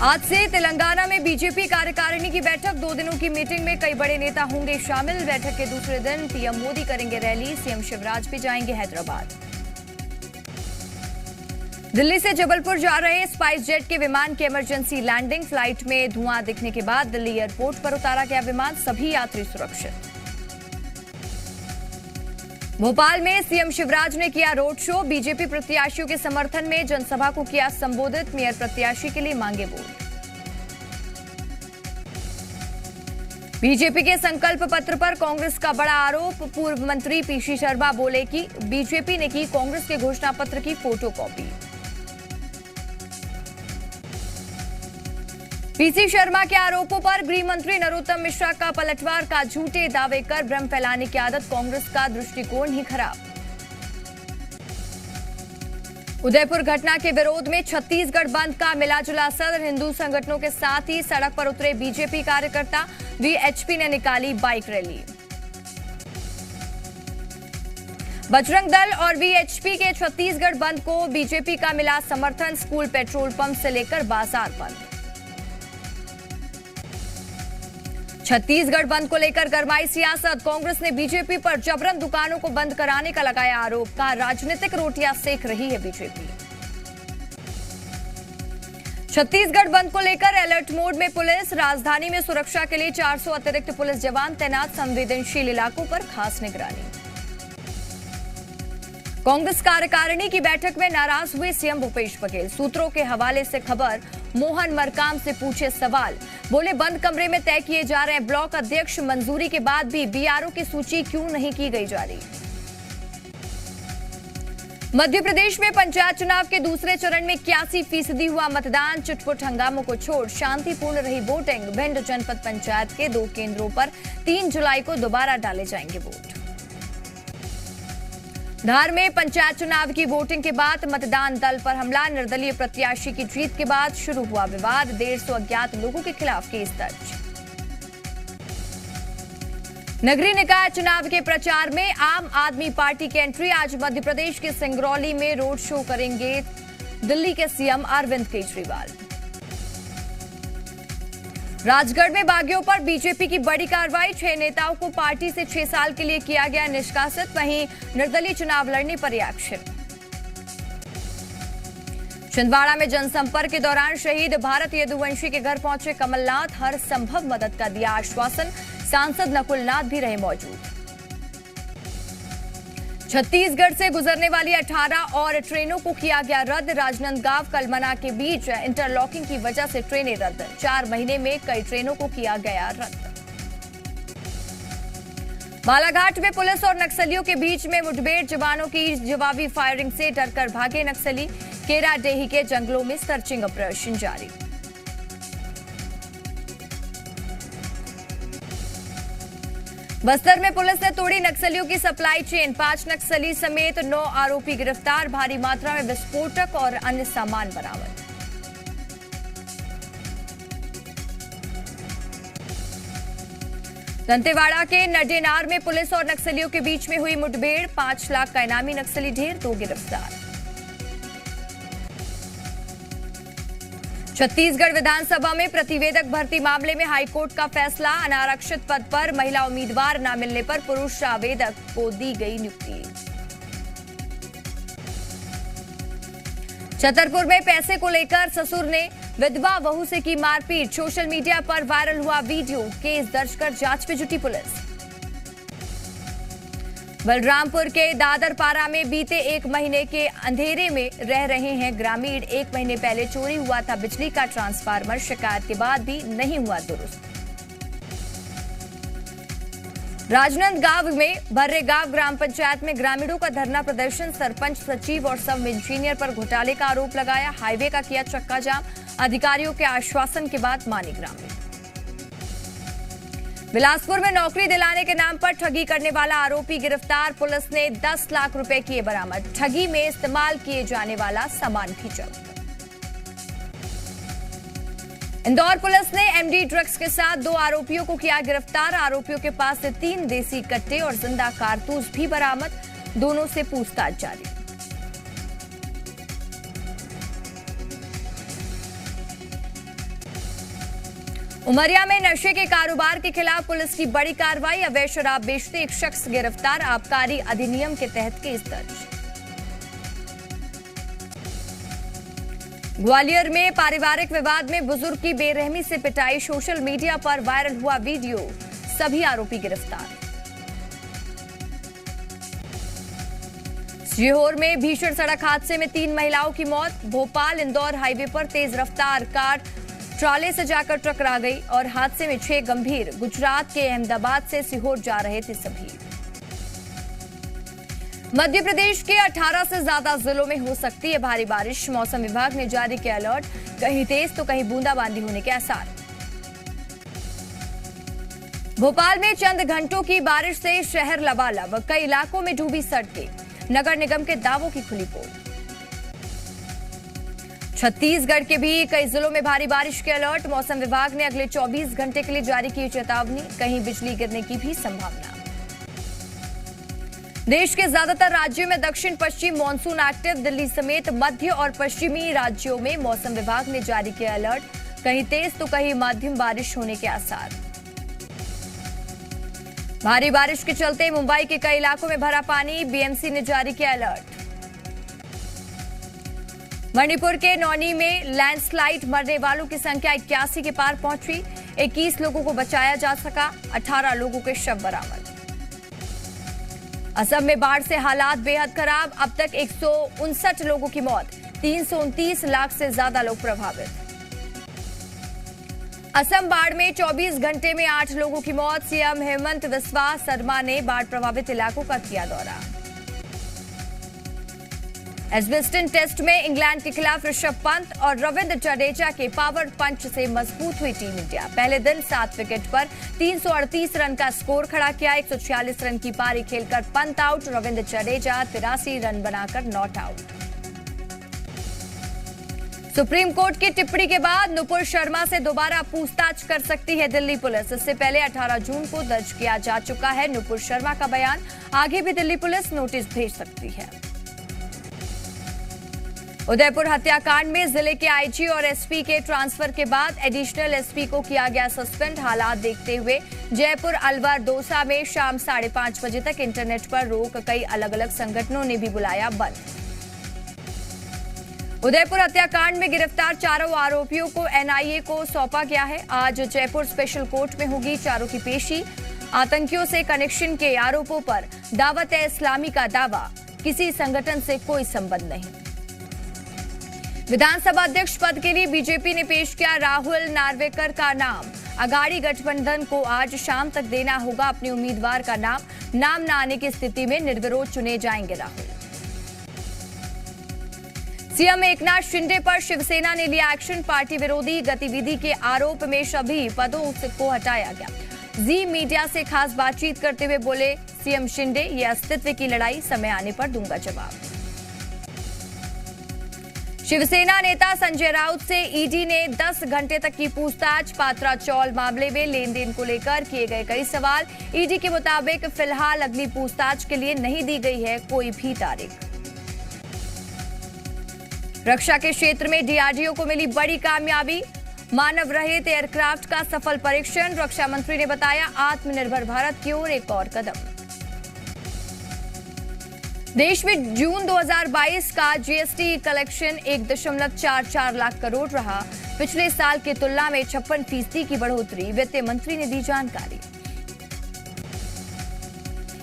आज से तेलंगाना में बीजेपी कार्यकारिणी की बैठक। 2 दिनों की मीटिंग में कई बड़े नेता होंगे शामिल। बैठक के दूसरे दिन पीएम मोदी करेंगे रैली। सीएम शिवराज भी जाएंगे हैदराबाद। दिल्ली से जबलपुर जा रहे स्पाइस जेट के विमान की इमरजेंसी लैंडिंग। फ्लाइट में धुआं दिखने के बाद दिल्ली एयरपोर्ट पर उतारा गया विमान। सभी यात्री सुरक्षित। भोपाल में सीएम शिवराज ने किया रोड शो। बीजेपी प्रत्याशियों के समर्थन में जनसभा को किया संबोधित। मेयर प्रत्याशी के लिए मांगे वोट। बीजेपी के संकल्प पत्र पर कांग्रेस का बड़ा आरोप। पूर्व मंत्री पीसी शर्मा बोले कि बीजेपी ने की कांग्रेस के घोषणा पत्र की फोटोकॉपी। पीसी शर्मा के आरोपों पर गृह मंत्री नरोत्तम मिश्रा का पलटवार। का झूठे दावे कर भ्रम फैलाने की आदत कांग्रेस का दृष्टिकोण ही खराब। उदयपुर घटना के विरोध में छत्तीसगढ़ बंद का मिलाजुला असर। हिंदू संगठनों के साथ ही सड़क पर उतरे बीजेपी कार्यकर्ता। वीएचपी ने निकाली बाइक रैली। बजरंग दल और वीएचपी के छत्तीसगढ़ बंद को बीजेपी का मिला समर्थन। स्कूल, पेट्रोल पंप से लेकर बाजार बंद। छत्तीसगढ़ बंद को लेकर गरमाई सियासत। कांग्रेस ने बीजेपी पर जबरन दुकानों को बंद कराने का लगाया आरोप। कहा राजनीतिक रोटियां सेक रही है बीजेपी। छत्तीसगढ़ बंद को लेकर अलर्ट मोड में पुलिस। राजधानी में सुरक्षा के लिए 400 अतिरिक्त पुलिस जवान तैनात। संवेदनशील इलाकों पर खास निगरानी। कांग्रेस कार्यकारिणी की बैठक में नाराज हुए सीएम भूपेश बघेल। सूत्रों के हवाले से खबर। मोहन मरकाम से पूछे सवाल। बोले बंद कमरे में तय किए जा रहे ब्लॉक अध्यक्ष। मंजूरी के बाद भी बीआरओ की सूची क्यों नहीं की गई जारी। मध्य प्रदेश में पंचायत चुनाव के दूसरे चरण में 81% हुआ मतदान। चुटपुट हंगामों को छोड़ शांतिपूर्ण रही वोटिंग। भिंड जनपद पंचायत के 2 केंद्रों पर 3 जुलाई को दोबारा डाले जाएंगे वोट। धार में पंचायत चुनाव की वोटिंग के बाद मतदान दल पर हमला। निर्दलीय प्रत्याशी की जीत के बाद शुरू हुआ विवाद। 150 अज्ञात लोगों के खिलाफ केस दर्ज। नगरीय निकाय चुनाव के प्रचार में आम आदमी पार्टी की एंट्री। आज मध्य प्रदेश के सिंगरौली में रोड शो करेंगे दिल्ली के सीएम अरविंद केजरीवाल। राजगढ़ में बागियों पर बीजेपी की बड़ी कार्रवाई। 6 नेताओं को पार्टी से 6 साल के लिए किया गया निष्कासित। वहीं निर्दलीय चुनाव लड़ने पर एक्शन। छिंदवाड़ा में जनसंपर्क के दौरान शहीद भारत यदुवंशी के घर पहुंचे कमलनाथ। हर संभव मदद का दिया आश्वासन। सांसद नकुल नाथ भी रहे मौजूद। छत्तीसगढ़ से गुजरने वाली 18 और ट्रेनों को किया गया रद्द। राजनांदगांव कलमना के बीच इंटरलॉकिंग की वजह से ट्रेनें रद्द। 4 महीने में कई ट्रेनों को किया गया रद्द। बालाघाट में पुलिस और नक्सलियों के बीच में मुठभेड़। जवानों की जवाबी फायरिंग से डरकर भागे नक्सली। केराडेही के जंगलों में सर्चिंग ऑपरेशन जारी। बस्तर में पुलिस ने तोड़ी नक्सलियों की सप्लाई चेन। 5 नक्सली समेत 9 आरोपी गिरफ्तार। भारी मात्रा में विस्फोटक और अन्य सामान बरामद। दंतेवाड़ा के नडेनार में पुलिस और नक्सलियों के बीच में हुई मुठभेड़। 5 लाख का इनामी नक्सली ढेर, 2 गिरफ्तार। छत्तीसगढ़ विधानसभा में प्रतिवेदक भर्ती मामले में हाईकोर्ट का फैसला। अनारक्षित पद पर महिला उम्मीदवार न मिलने पर पुरुष आवेदक को दी गई नियुक्ति। छतरपुर में पैसे को लेकर ससुर ने विधवा बहू से की मारपीट। सोशल मीडिया पर वायरल हुआ वीडियो। केस दर्ज कर जांच में जुटी पुलिस। बलरामपुर के दादरपारा में बीते 1 महीने के अंधेरे में रह रहे हैं ग्रामीण। 1 महीने पहले चोरी हुआ था बिजली का ट्रांसफार्मर। शिकायत के बाद भी नहीं हुआ दुरुस्त। राजनांदगांव में भर्रेगांव ग्राम पंचायत में ग्रामीणों का धरना प्रदर्शन। सरपंच, सचिव और सब इंजीनियर पर घोटाले का आरोप लगाया। हाईवे का किया चक्का जाम। अधिकारियों के आश्वासन के बाद माने ग्रामीण। बिलासपुर में नौकरी दिलाने के नाम पर ठगी करने वाला आरोपी गिरफ्तार। पुलिस ने 10 लाख रुपए किए बरामद। ठगी में इस्तेमाल किए जाने वाला सामान भी जब्त। इंदौर पुलिस ने एमडी ड्रग्स के साथ 2 आरोपियों को किया गिरफ्तार। आरोपियों के पास से 3 देसी कट्टे और जिंदा कारतूस भी बरामद। दोनों से पूछताछ जारी। उमरिया में नशे के कारोबार के खिलाफ पुलिस की बड़ी कार्रवाई। अवैध शराब बेचते एक शख्स गिरफ्तार। आबकारी अधिनियम के तहत केस दर्ज। ग्वालियर में पारिवारिक विवाद में बुजुर्ग की बेरहमी से पिटाई। सोशल मीडिया पर वायरल हुआ वीडियो। सभी आरोपी गिरफ्तार। सीहोर में भीषण सड़क हादसे में 3 महिलाओं की मौत। भोपाल इंदौर हाईवे पर तेज रफ्तार कार ट्राले से जाकर टकरा गई और हादसे में 6 गंभीर। गुजरात के अहमदाबाद से सीहोर जा रहे थे सभी। मध्य प्रदेश के 18 से ज्यादा जिलों में हो सकती है भारी बारिश। मौसम विभाग ने जारी किया अलर्ट। कहीं तेज तो कहीं बूंदाबांदी होने के आसार। भोपाल में चंद घंटों की बारिश से शहर लबालब। कई इलाकों में डूबी सड़कें। नगर निगम के दावों की खुली पोल। छत्तीसगढ़ के भी कई जिलों में भारी बारिश के अलर्ट। मौसम विभाग ने अगले 24 घंटे के लिए जारी की चेतावनी। कहीं बिजली गिरने की भी संभावना। देश के ज्यादातर राज्यों में दक्षिण पश्चिम मानसून एक्टिव। दिल्ली समेत मध्य और पश्चिमी राज्यों में मौसम विभाग ने जारी किया अलर्ट। कहीं तेज तो कहीं मध्यम बारिश होने के आसार। भारी बारिश के चलते मुंबई के कई इलाकों में भरा पानी। बीएमसी ने जारी किया अलर्ट। मणिपुर के नौनी में लैंडस्लाइड। मरने वालों की संख्या 81 के पार पहुंची। 21 लोगों को बचाया जा सका। 18 लोगों के शव बरामद। असम में बाढ़ से हालात बेहद खराब। अब तक 159 लोगों की मौत। 329 लाख से ज्यादा लोग प्रभावित। असम बाढ़ में 24 घंटे में 8 लोगों की मौत। सीएम हेमंत बिस्वा शर्मा ने बाढ़ प्रभावित इलाकों का किया दौरा। एजबेस्टन टेस्ट में इंग्लैंड के खिलाफ ऋषभ पंत और रविंद्र जडेजा के पावर पंच से मजबूत हुई टीम इंडिया। पहले दिन 7 विकेट पर 338 रन का स्कोर खड़ा किया। 146 रन की पारी खेलकर पंत आउट। रविंद्र जडेजा 83 रन बनाकर नॉट आउट। सुप्रीम कोर्ट की टिप्पणी के बाद नुपुर शर्मा से दोबारा पूछताछ कर सकती है दिल्ली पुलिस। इससे पहले 18 जून को दर्ज किया जा चुका है नुपुर शर्मा का बयान। आगे भी दिल्ली पुलिस नोटिस भेज सकती है। उदयपुर हत्याकांड में जिले के आईजी और एसपी के ट्रांसफर के बाद एडिशनल एसपी को किया गया सस्पेंड। हालात देखते हुए जयपुर अलवर दौसा में शाम 5:30 बजे तक इंटरनेट पर रोक। कई अलग अलग संगठनों ने भी बुलाया बंद। उदयपुर हत्याकांड में गिरफ्तार चारों आरोपियों को एनआईए को सौंपा गया है। आज जयपुर स्पेशल कोर्ट में होगी चारों की पेशी। आतंकियों से कनेक्शन के आरोपों पर दावत-ए-इस्लामी का दावा। किसी संगठन से कोई संबंध नहीं। विधानसभा अध्यक्ष पद के लिए बीजेपी ने पेश किया राहुल नार्वेकर का नाम। अघाड़ी गठबंधन को आज शाम तक देना होगा अपने उम्मीदवार का नाम। नाम न आने की स्थिति में निर्विरोध चुने जाएंगे राहुल। सीएम एकनाथ शिंदे पर शिवसेना ने लिया एक्शन। पार्टी विरोधी गतिविधि के आरोप में सभी पदों को हटाया गया। जी मीडिया से खास बातचीत करते हुए बोले सीएम शिंदे, ये अस्तित्व की लड़ाई, समय आने पर दूंगा जवाब। शिवसेना नेता संजय राउत से ईडी ने 10 घंटे तक की पूछताछ। पात्रा चौल मामले में लेन देन को लेकर किए गए कई सवाल। ईडी के मुताबिक फिलहाल अगली पूछताछ के लिए नहीं दी गई है कोई भी तारीख। रक्षा के क्षेत्र में डीआरडीओ को मिली बड़ी कामयाबी। मानव रहित एयरक्राफ्ट का सफल परीक्षण। रक्षा मंत्री ने बताया आत्मनिर्भर भारत की ओर एक और कदम। देश में जून 2022 का जीएसटी कलेक्शन 1.44 लाख करोड़ रहा। पिछले साल की तुलना में 56% की बढ़ोतरी। वित्त मंत्री ने दी जानकारी।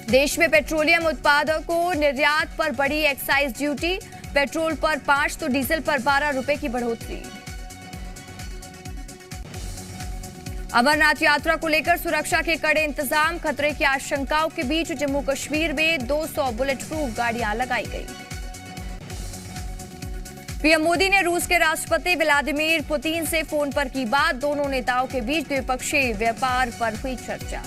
देश में पेट्रोलियम उत्पादों को निर्यात पर बढ़ी एक्साइज ड्यूटी। पेट्रोल पर 5 तो डीजल पर 12 रुपए की बढ़ोतरी। अमरनाथ यात्रा को लेकर सुरक्षा के कड़े इंतजाम। खतरे की आशंकाओं के बीच जम्मू कश्मीर में 200 बुलेट प्रूफ गाड़ियां लगाई गई। पीएम मोदी ने रूस के राष्ट्रपति व्लादिमीर पुतिन से फोन पर की बात। दोनों नेताओं के बीच द्विपक्षीय व्यापार पर हुई चर्चा।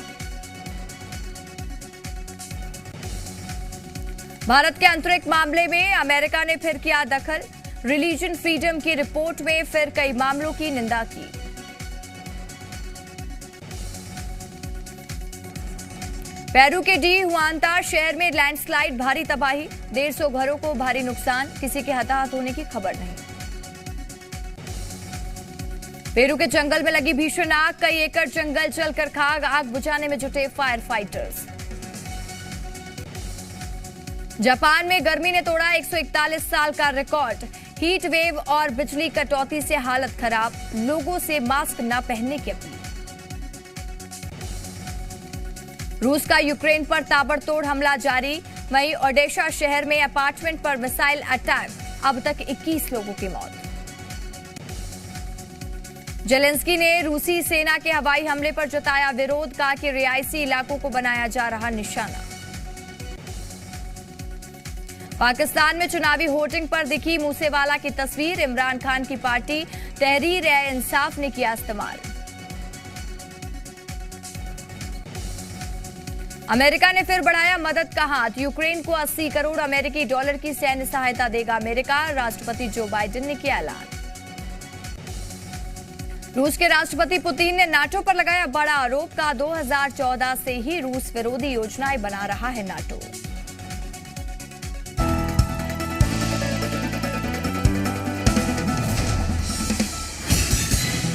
भारत के आंतरिक मामले में अमेरिका ने फिर किया दखल। रिलीजन फ्रीडम की रिपोर्ट में फिर कई मामलों की निंदा की। पेरू के डी हुआंता शहर में लैंडस्लाइड, भारी तबाही। 150 घरों को भारी नुकसान। किसी के हताहत होने की खबर नहीं। पेरू के जंगल में लगी भीषण आग, कई एकड़ जंगल जलकर खाक, आग बुझाने में जुटे फायर फाइटर्स। जापान में गर्मी ने तोड़ा 141 साल का रिकॉर्ड, हीट वेव और बिजली कटौती से हालत खराब, लोगों से मास्क न पहनने की अपील। रूस का यूक्रेन पर ताबड़तोड़ हमला जारी, वहीं ओडेशा शहर में अपार्टमेंट पर मिसाइल अटैक, अब तक 21 लोगों की मौत। जेलेंस्की ने रूसी सेना के हवाई हमले पर जताया विरोध, कहा कि रिहायशी इलाकों को बनाया जा रहा निशाना। पाकिस्तान में चुनावी होर्डिंग पर दिखी मूसेवाला की तस्वीर, इमरान खान की पार्टी तहरीर-ए-इंसाफ ने किया इस्तेमाल। अमेरिका ने फिर बढ़ाया मदद का हाथ, यूक्रेन को 80 करोड़ अमेरिकी डॉलर की सैन्य सहायता देगा अमेरिका, राष्ट्रपति जो बाइडेन ने किया ऐलान। रूस के राष्ट्रपति पुतिन ने नाटो पर लगाया बड़ा आरोप, कहा 2014 से ही रूस विरोधी योजनाएं बना रहा है नाटो।